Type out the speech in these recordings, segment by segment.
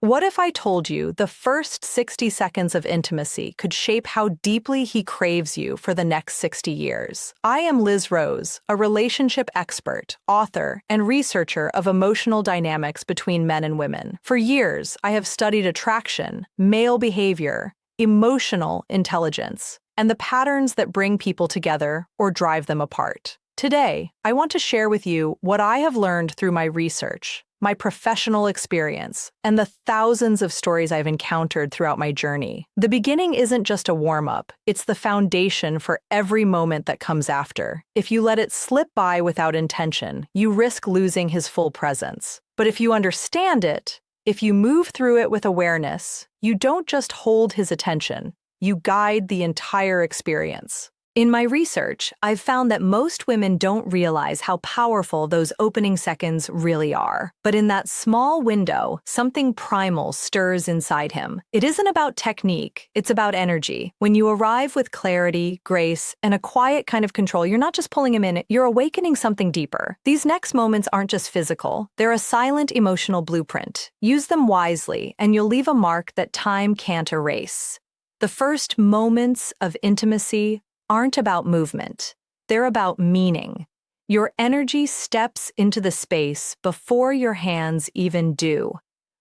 What if I told you the first 60 seconds of intimacy could shape how deeply he craves you for the next 60 years? I am Liz Rose, a relationship expert, author, and researcher of emotional dynamics between men and women. For years, I have studied attraction, male behavior, emotional intelligence, and the patterns that bring people together or drive them apart. Today, I want to share with you what I have learned through my research, my professional experience, and the thousands of stories I've encountered throughout my journey. The beginning isn't just a warm-up, it's the foundation for every moment that comes after. If you let it slip by without intention, you risk losing his full presence. But if you understand it, if you move through it with awareness, you don't just hold his attention, you guide the entire experience. In my research, I've found that most women don't realize how powerful those opening seconds really are. But in that small window, something primal stirs inside him. It isn't about technique, it's about energy. When you arrive with clarity, grace, and a quiet kind of control, you're not just pulling him in, you're awakening something deeper. These next moments aren't just physical, they're a silent emotional blueprint. Use them wisely, and you'll leave a mark that time can't erase. The first moments of intimacy aren't about movement. They're about meaning. Your energy steps into the space before your hands even do.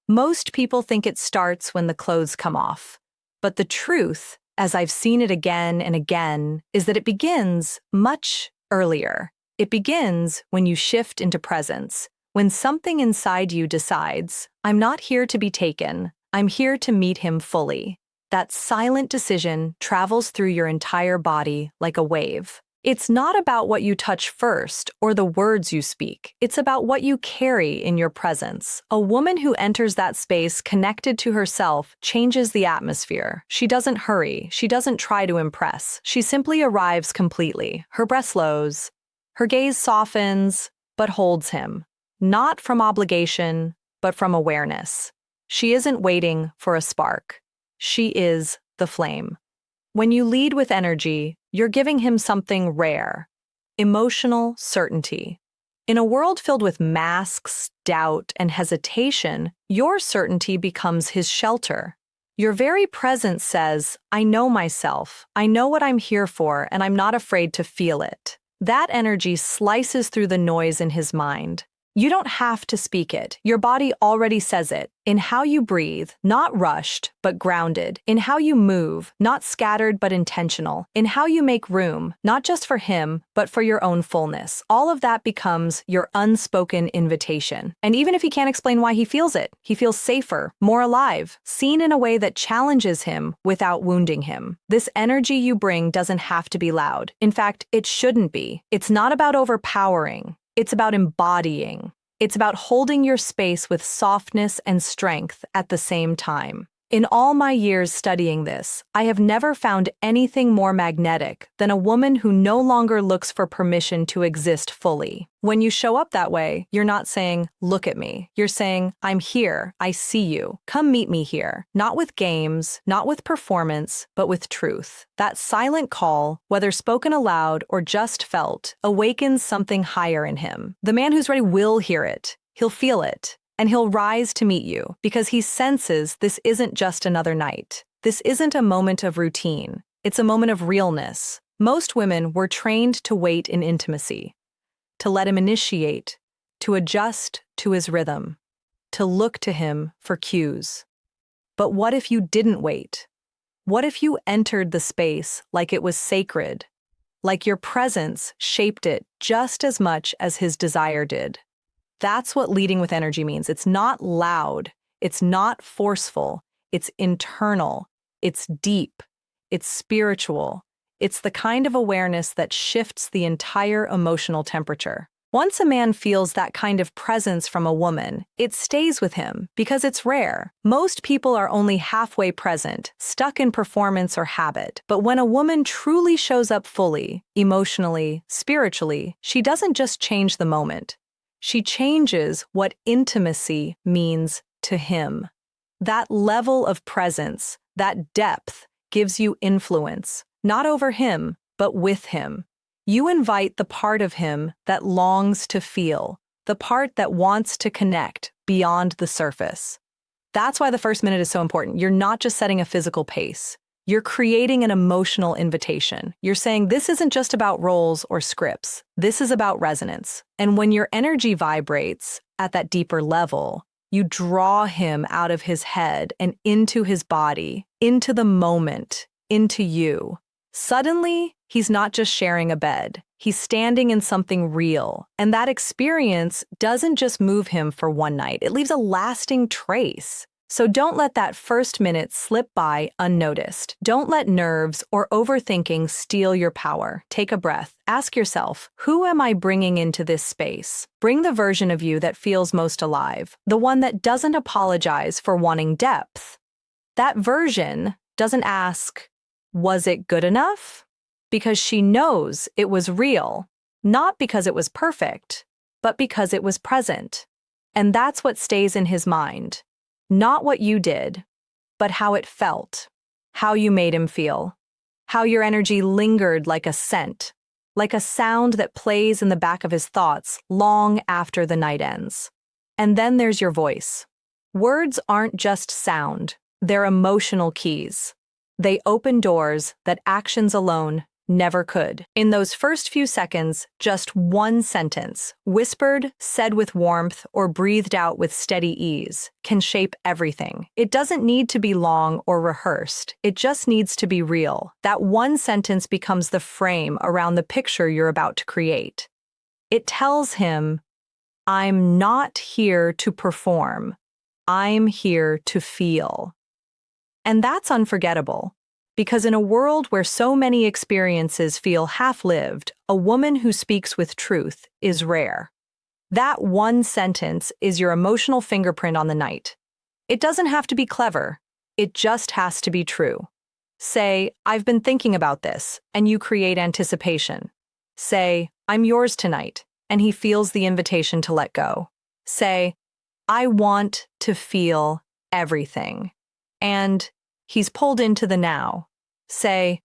Most people think it starts when the clothes come off. But the truth, as I've seen it again and again, is that it begins much earlier. It begins when you shift into presence, when something inside you decides, I'm not here to be taken, I'm here to meet him fully. That silent decision travels through your entire body like a wave. It's not about what you touch first or the words you speak. It's about what you carry in your presence. A woman who enters that space connected to herself changes the atmosphere. She doesn't hurry. She doesn't try to impress. She simply arrives completely. Her breath slows. Her gaze softens, but holds him. Not from obligation, but from awareness. She isn't waiting for a spark. She is the flame. When you lead with energy, you're giving him something rare, emotional certainty. In a world filled with masks, doubt, and hesitation, your certainty becomes his shelter. Your very presence says, I know myself, I know what I'm here for, and I'm not afraid to feel it. That energy slices through the noise in his mind. You don't have to speak it. Your body already says it. In how you breathe, not rushed, but grounded. In how you move, not scattered, but intentional. In how you make room, not just for him, but for your own fullness. All of that becomes your unspoken invitation. And even if he can't explain why he feels it, he feels safer, more alive, seen in a way that challenges him without wounding him. This energy you bring doesn't have to be loud. In fact, it shouldn't be. It's not about overpowering. It's about embodying. It's about holding your space with softness and strength at the same time. In all my years studying this, I have never found anything more magnetic than a woman who no longer looks for permission to exist fully. When you show up that way, you're not saying, look at me. You're saying, I'm here, I see you. Come meet me here. Not with games, not with performance, but with truth. That silent call, whether spoken aloud or just felt, awakens something higher in him. The man who's ready will hear it. He'll feel it. And he'll rise to meet you because he senses this isn't just another night. This isn't a moment of routine. It's a moment of realness. Most women were trained to wait in intimacy, to let him initiate, to adjust to his rhythm, to look to him for cues. But what if you didn't wait? What if you entered the space like it was sacred, like your presence shaped it just as much as his desire did? That's what leading with energy means. It's not loud. It's not forceful. It's internal. It's deep. It's spiritual. It's the kind of awareness that shifts the entire emotional temperature. Once a man feels that kind of presence from a woman, it stays with him because it's rare. Most people are only halfway present, stuck in performance or habit. But when a woman truly shows up fully, emotionally, spiritually, she doesn't just change the moment. She changes what intimacy means to him. That level of presence, that depth, gives you influence, not over him, but with him. You invite the part of him that longs to feel, the part that wants to connect beyond the surface. That's why the first minute is so important. You're not just setting a physical pace. You're creating an emotional invitation. You're saying this isn't just about roles or scripts. This is about resonance. And when your energy vibrates at that deeper level, you draw him out of his head and into his body, into the moment, into you. Suddenly, he's not just sharing a bed. He's standing in something real. And that experience doesn't just move him for one night. It leaves a lasting trace. So don't let that first minute slip by unnoticed. Don't let nerves or overthinking steal your power. Take a breath. Ask yourself, who am I bringing into this space? Bring the version of you that feels most alive, the one that doesn't apologize for wanting depth. That version doesn't ask, was it good enough? Because she knows it was real, not because it was perfect, but because it was present. And that's what stays in his mind. Not what you did, but how it felt, how you made him feel, how your energy lingered like a scent, like a sound that plays in the back of his thoughts long after the night ends. And then there's your voice. Words aren't just sound, they're emotional keys. They open doors that actions alone never could. In those first few seconds, just one sentence, whispered, said with warmth, or breathed out with steady ease, can shape everything. It doesn't need to be long or rehearsed. It just needs to be real. That one sentence becomes the frame around the picture you're about to create. It tells him, I'm not here to perform. I'm here to feel. And that's unforgettable. Because in a world where so many experiences feel half-lived, a woman who speaks with truth is rare. That one sentence is your emotional fingerprint on the night. It doesn't have to be clever. It just has to be true. Say, I've been thinking about this, and you create anticipation. Say, I'm yours tonight, and he feels the invitation to let go. Say, I want to feel everything. And he's pulled into the now. Say,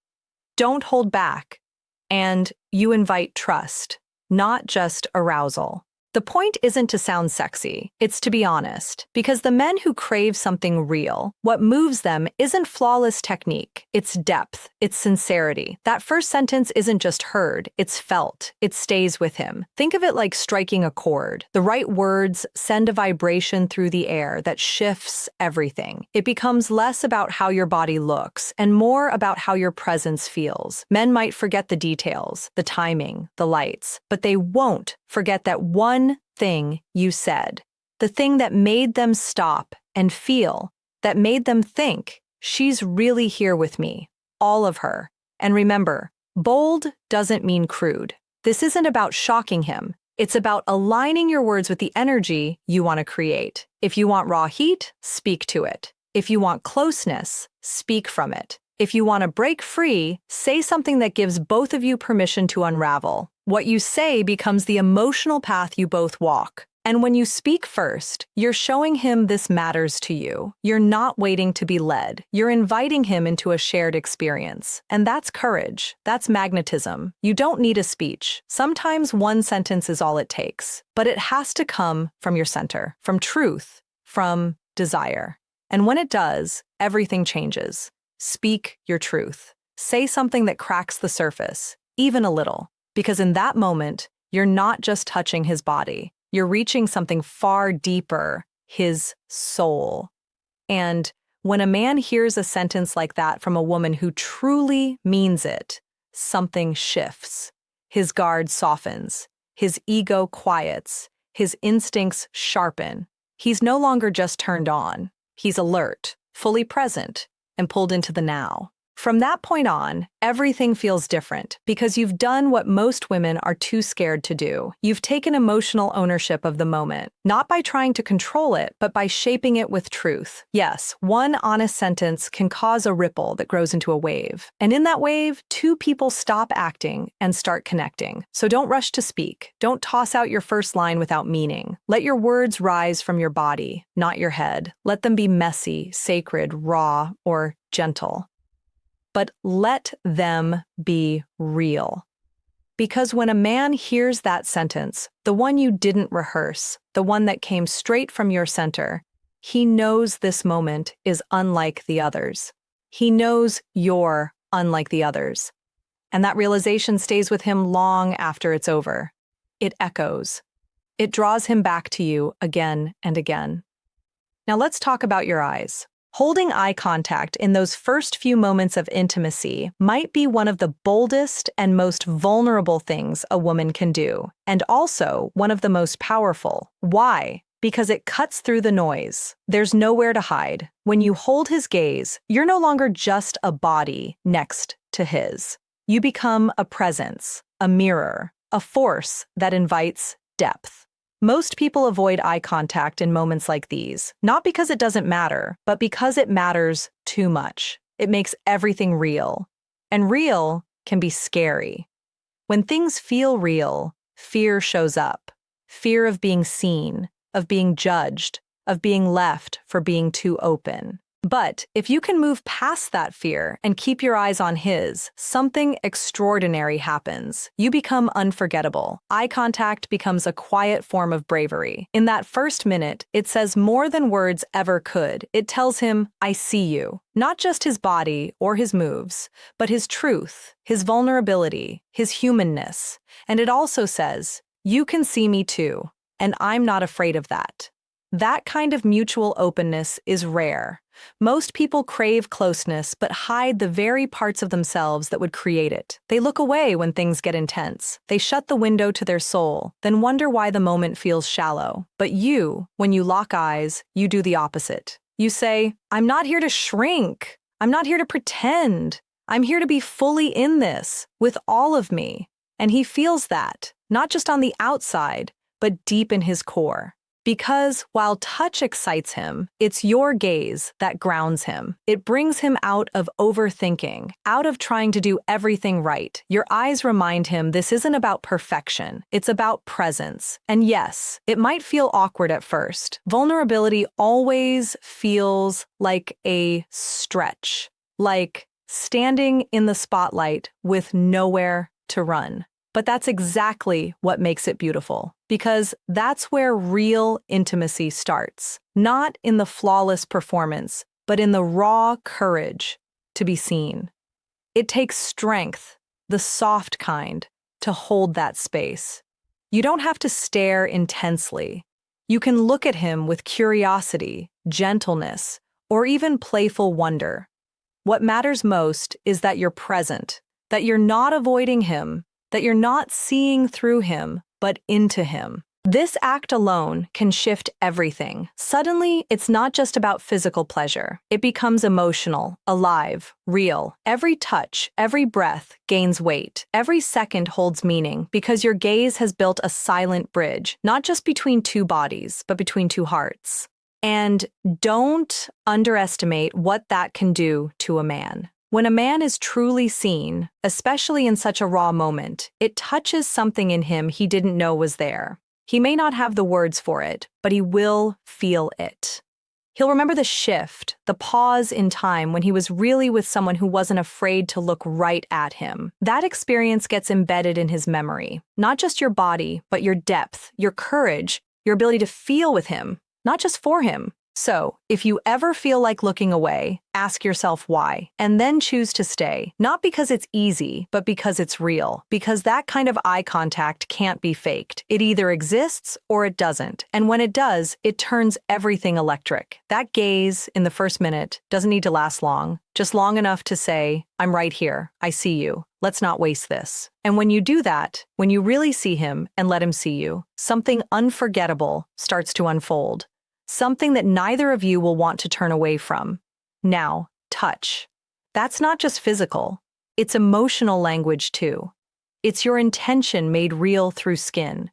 don't hold back. And you invite trust, not just arousal. The point isn't to sound sexy, it's to be honest. Because the men who crave something real, what moves them isn't flawless technique, it's depth, it's sincerity. That first sentence isn't just heard, it's felt, it stays with him. Think of it like striking a chord. The right words send a vibration through the air that shifts everything. It becomes less about how your body looks and more about how your presence feels. Men might forget the details, the timing, the lights, but they won't forget that one thing you said, the thing that made them stop and feel, that made them think, she's really here with me, all of her. And remember, bold doesn't mean crude. This isn't about shocking him. It's about aligning your words with the energy you want to create. If you want raw heat, speak to it. If you want closeness, speak from it. If you want to break free, say something that gives both of you permission to unravel. What you say becomes the emotional path you both walk. And when you speak first, you're showing him this matters to you. You're not waiting to be led. You're inviting him into a shared experience. And that's courage. That's magnetism. You don't need a speech. Sometimes one sentence is all it takes. But it has to come from your center, from truth, from desire. And when it does, everything changes. Speak your truth. Say something that cracks the surface, even a little. Because in that moment, you're not just touching his body. You're reaching something far deeper, his soul. And when a man hears a sentence like that from a woman who truly means it, something shifts. His guard softens. His ego quiets. His instincts sharpen. He's no longer just turned on. He's alert, fully present, and pulled into the now. From that point on, everything feels different because you've done what most women are too scared to do. You've taken emotional ownership of the moment, not by trying to control it, but by shaping it with truth. Yes, one honest sentence can cause a ripple that grows into a wave. And in that wave, two people stop acting and start connecting. So don't rush to speak. Don't toss out your first line without meaning. Let your words rise from your body, not your head. Let them be messy, sacred, raw, or gentle. But let them be real. Because when a man hears that sentence, the one you didn't rehearse, the one that came straight from your center, He knows this moment is unlike the others. He knows you're unlike the others. And that realization stays with him long after it's over. It echoes. It draws him back to you again and again. Now let's talk about your eyes. Holding eye contact in those first few moments of intimacy might be one of the boldest and most vulnerable things a woman can do, and also one of the most powerful. Why? Because it cuts through the noise. There's nowhere to hide. When you hold his gaze, you're no longer just a body next to his. You become a presence, a mirror, a force that invites depth. Most people avoid eye contact in moments like these, not because it doesn't matter, but because it matters too much. It makes everything real. And real can be scary. When things feel real, fear shows up. Fear of being seen, of being judged, of being left for being too open. But if you can move past that fear and keep your eyes on his, something extraordinary happens. You become unforgettable. Eye contact becomes a quiet form of bravery. In that first minute, it says more than words ever could. It tells him, I see you. Not just his body or his moves, but his truth, his vulnerability, his humanness. And it also says, you can see me too, and I'm not afraid of that. That kind of mutual openness is rare. Most people crave closeness but hide the very parts of themselves that would create it. They look away when things get intense. They shut the window to their soul, then wonder why the moment feels shallow. But you, when you lock eyes, you do the opposite. You say, I'm not here to shrink. I'm not here to pretend. I'm here to be fully in this, with all of me. And he feels that, not just on the outside, but deep in his core. Because while touch excites him, it's your gaze that grounds him. It brings him out of overthinking, out of trying to do everything right. Your eyes remind him this isn't about perfection, it's about presence. And yes, it might feel awkward at first. Vulnerability always feels like a stretch, like standing in the spotlight with nowhere to run. But that's exactly what makes it beautiful, because that's where real intimacy starts, not in the flawless performance, but in the raw courage to be seen. It takes strength, the soft kind, to hold that space. You don't have to stare intensely. You can look at him with curiosity, gentleness, or even playful wonder. What matters most is that you're present, that you're not avoiding him, that you're not seeing through him, but into him. This act alone can shift everything. Suddenly, it's not just about physical pleasure. It becomes emotional, alive, real. Every touch, every breath gains weight. Every second holds meaning because your gaze has built a silent bridge, not just between two bodies, but between two hearts. And don't underestimate what that can do to a man. When a man is truly seen, especially in such a raw moment, it touches something in him he didn't know was there. He may not have the words for it, but he will feel it. He'll remember the shift, the pause in time when he was really with someone who wasn't afraid to look right at him. That experience gets embedded in his memory. Not just your body, but your depth, your courage, your ability to feel with him, not just for him. So, if you ever feel like looking away, ask yourself why, and then choose to stay. Not because it's easy, but because it's real. Because that kind of eye contact can't be faked. It either exists or it doesn't. And when it does, it turns everything electric. That gaze in the first minute doesn't need to last long, just long enough to say, I'm right here, I see you, let's not waste this. And when you do that, when you really see him and let him see you, something unforgettable starts to unfold. Something that neither of you will want to turn away from. Now, touch. That's not just physical. It's emotional language too. It's your intention made real through skin.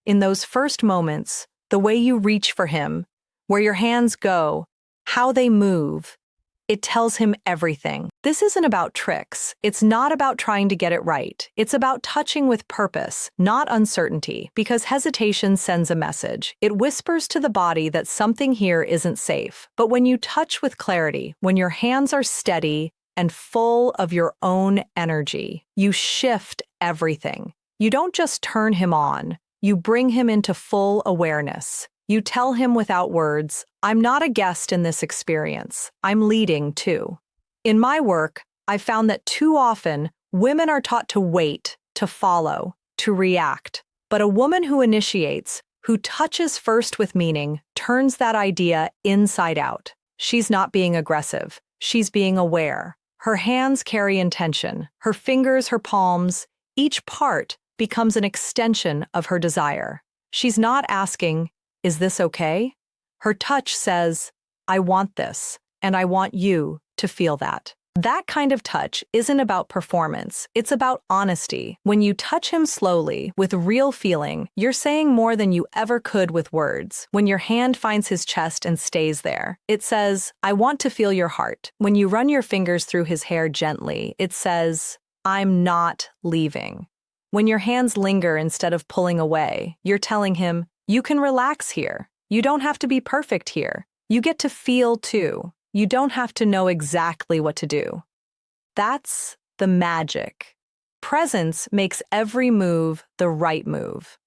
In those first moments, the way you reach for him, where your hands go, how they move, it tells him everything. This isn't about tricks. It's not about trying to get it right. It's about touching with purpose, not uncertainty, because hesitation sends a message. It whispers to the body that something here isn't safe. But when you touch with clarity, when your hands are steady and full of your own energy, you shift everything. You don't just turn him on. You bring him into full awareness. You tell him without words, I'm not a guest in this experience. I'm leading too. In my work, I've found that too often women are taught to wait, to follow, to react. But a woman who initiates, who touches first with meaning, turns that idea inside out. She's not being aggressive. She's being aware. Her hands carry intention. Her fingers, her palms, each part becomes an extension of her desire. She's not asking, is this okay? Her touch says, I want this, and I want you to feel that. That kind of touch isn't about performance, it's about honesty. When you touch him slowly, with real feeling, you're saying more than you ever could with words. When your hand finds his chest and stays there, it says, I want to feel your heart. When you run your fingers through his hair gently, it says, I'm not leaving. When your hands linger instead of pulling away, you're telling him, you can relax here. You don't have to be perfect here. You get to feel too. You don't have to know exactly what to do. That's the magic. Presence makes every move the right move.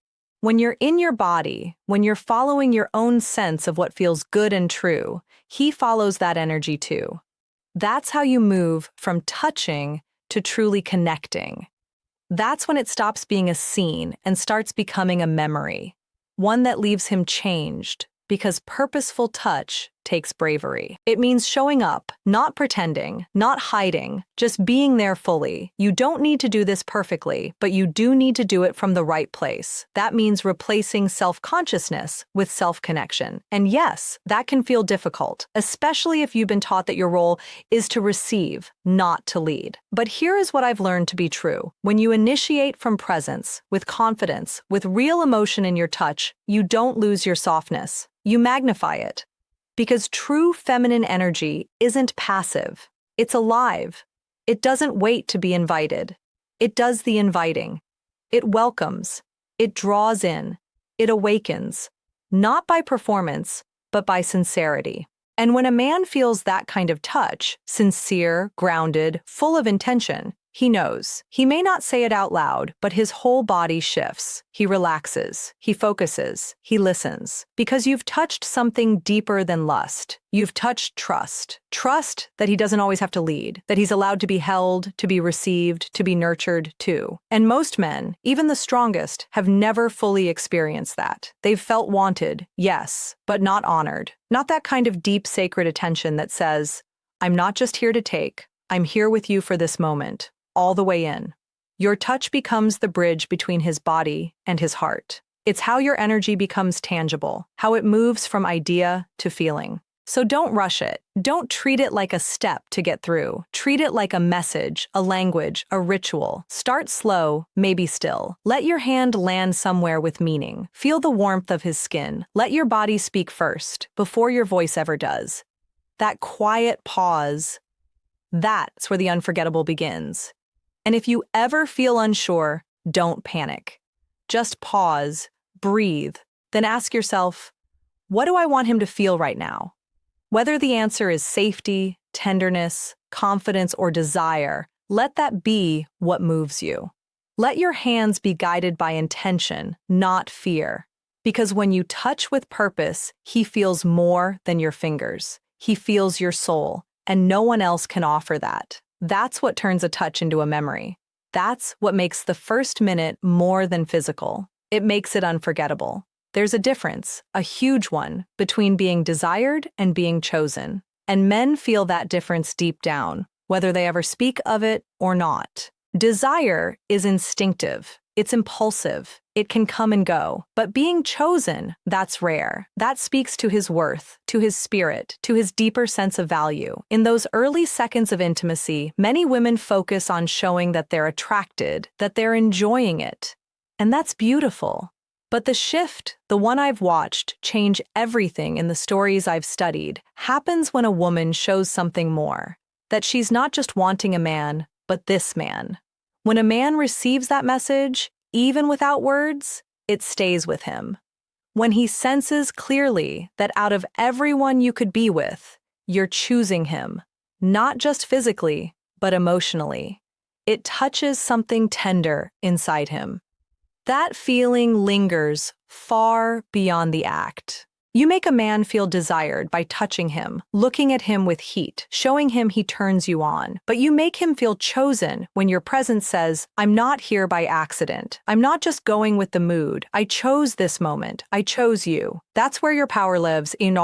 When you're in your body, when you're following your own sense of what feels good and true, he follows that energy too. That's how you move from touching to truly connecting. That's when it stops being a scene and starts becoming a memory, one that leaves him changed, because purposeful touch takes bravery. It means showing up, not pretending, not hiding, just being there fully. You don't need to do this perfectly, but you do need to do it from the right place. That means replacing self-consciousness with self-connection. And yes, that can feel difficult, especially if you've been taught that your role is to receive, not to lead. But here is what I've learned to be true. When you initiate from presence, with confidence, with real emotion in your touch, you don't lose your softness. You magnify it. Because true feminine energy isn't passive. It's alive. It doesn't wait to be invited. It does the inviting. It welcomes. It draws in. It awakens. Not by performance, but by sincerity. And when a man feels that kind of touch, sincere, grounded, full of intention, he knows. He may not say it out loud, but his whole body shifts. He relaxes. He focuses. He listens. Because you've touched something deeper than lust. You've touched trust. Trust that he doesn't always have to lead, that he's allowed to be held, to be received, to be nurtured too. And most men, even the strongest, have never fully experienced that. They've felt wanted, yes, but not honored. Not that kind of deep, sacred attention that says, I'm not just here to take, I'm here with you for this moment. All the way in. Your touch becomes the bridge between his body and his heart. It's how your energy becomes tangible, how it moves from idea to feeling. So don't rush it. Don't treat it like a step to get through. Treat it like a message, a language, a ritual. Start slow, maybe still. Let your hand land somewhere with meaning. Feel the warmth of his skin. Let your body speak first, before your voice ever does. That quiet pause, that's where the unforgettable begins. And if you ever feel unsure, don't panic. Just pause, breathe, then ask yourself, what do I want him to feel right now? Whether the answer is safety, tenderness, confidence, or desire, let that be what moves you. Let your hands be guided by intention, not fear. Because when you touch with purpose, he feels more than your fingers. He feels your soul, and no one else can offer that. That's what turns a touch into a memory. That's what makes the first minute more than physical. It makes it unforgettable. There's a difference, a huge one, between being desired and being chosen. And men feel that difference deep down, whether they ever speak of it or not. Desire is instinctive. It's impulsive. It can come and go. But being chosen, that's rare. That speaks to his worth, to his spirit, to his deeper sense of value. In those early seconds of intimacy, many women focus on showing that they're attracted, that they're enjoying it. And that's beautiful. But the shift, the one I've watched change everything in the stories I've studied, happens when a woman shows something more. That she's not just wanting a man, but this man. When a man receives that message, even without words, it stays with him. When he senses clearly that out of everyone you could be with, you're choosing him, not just physically, but emotionally. It touches something tender inside him. That feeling lingers far beyond the act. You make a man feel desired by touching him, looking at him with heat, showing him he turns you on. But you make him feel chosen when your presence says, I'm not here by accident. I'm not just going with the mood. I chose this moment. I chose you. That's where your power lives, in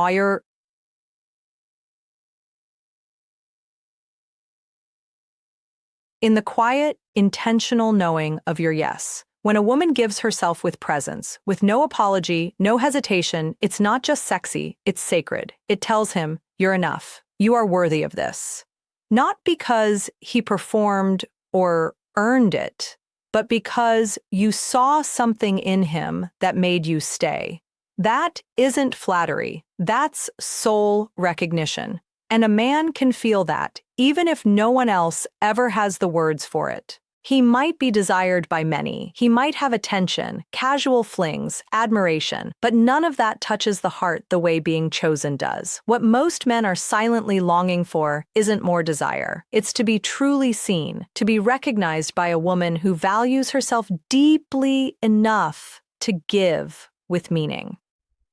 the quiet, intentional knowing of your yes. When a woman gives herself with presence, with no apology, no hesitation, it's not just sexy, it's sacred. It tells him, you're enough. You are worthy of this. Not because he performed or earned it, but because you saw something in him that made you stay. That isn't flattery. That's soul recognition. And a man can feel that, even if no one else ever has the words for it. He might be desired by many. He might have attention, casual flings, admiration, but none of that touches the heart the way being chosen does. What most men are silently longing for isn't more desire. It's to be truly seen, to be recognized by a woman who values herself deeply enough to give with meaning.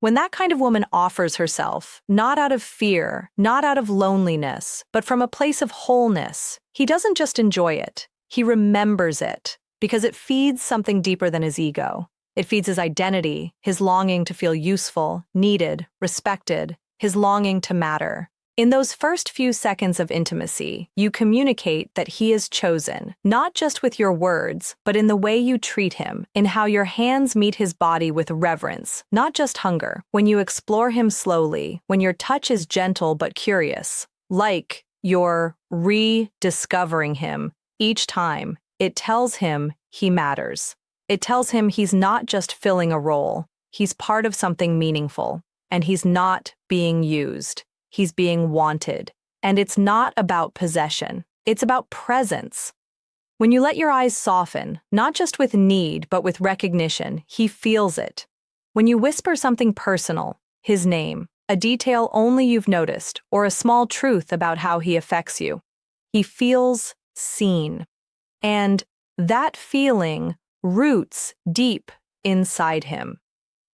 When that kind of woman offers herself, not out of fear, not out of loneliness, but from a place of wholeness, he doesn't just enjoy it. He remembers it because it feeds something deeper than his ego. It feeds his identity, his longing to feel useful, needed, respected, his longing to matter. In those first few seconds of intimacy, you communicate that he is chosen, not just with your words, but in the way you treat him, in how your hands meet his body with reverence, not just hunger. When you explore him slowly, when your touch is gentle but curious, like you're rediscovering him, each time, it tells him he matters. It tells him he's not just filling a role, he's part of something meaningful, and he's not being used. He's being wanted. And it's not about possession. It's about presence. When you let your eyes soften, not just with need, but with recognition, he feels it. When you whisper something personal, his name, a detail only you've noticed, or a small truth about how he affects you, he feels seen. And that feeling roots deep inside him.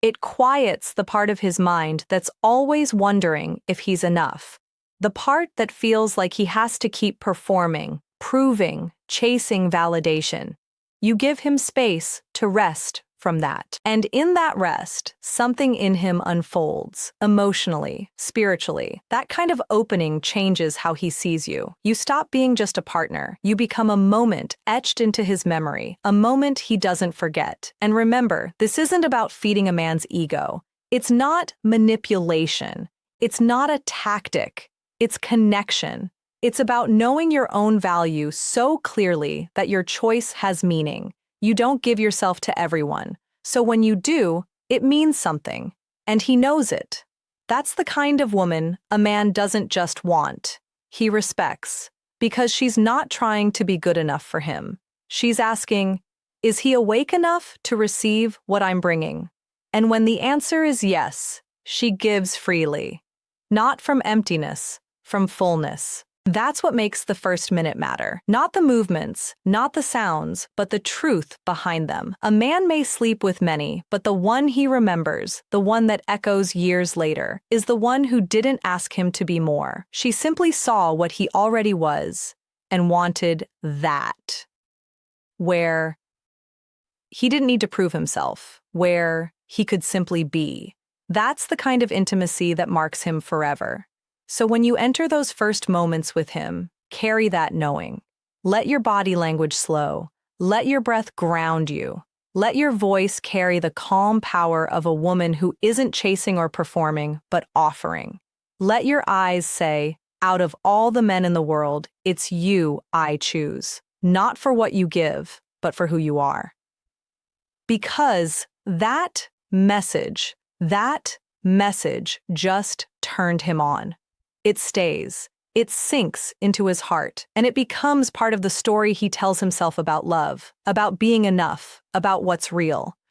It quiets the part of his mind that's always wondering if he's enough. The part that feels like he has to keep performing, proving, chasing validation. You give him space to rest from that. And in that rest, something in him unfolds, emotionally, spiritually. That kind of opening changes how he sees you. You stop being just a partner. You become a moment etched into his memory, a moment he doesn't forget. And remember, this isn't about feeding a man's ego. It's not manipulation. It's not a tactic. It's connection. It's about knowing your own value so clearly that your choice has meaning. You don't give yourself to everyone. So when you do, it means something. And he knows it. That's the kind of woman a man doesn't just want. He respects. Because she's not trying to be good enough for him. She's asking, is he awake enough to receive what I'm bringing? And when the answer is yes, she gives freely. Not from emptiness, from fullness. That's what makes the first minute matter. Not the movements, not the sounds, but the truth behind them. A man may sleep with many, but the one he remembers, the one that echoes years later, is the one who didn't ask him to be more. She simply saw what he already was and wanted that. Where he didn't need to prove himself, where he could simply be. That's the kind of intimacy that marks him forever. So when you enter those first moments with him, carry that knowing. Let your body language slow. Let your breath ground you. Let your voice carry the calm power of a woman who isn't chasing or performing, but offering. Let your eyes say, out of all the men in the world, it's you I choose. Not for what you give, but for who you are. Because that message just turned him on. It stays, it sinks into his heart, and it becomes part of the story he tells himself about love, about being enough, about what's real.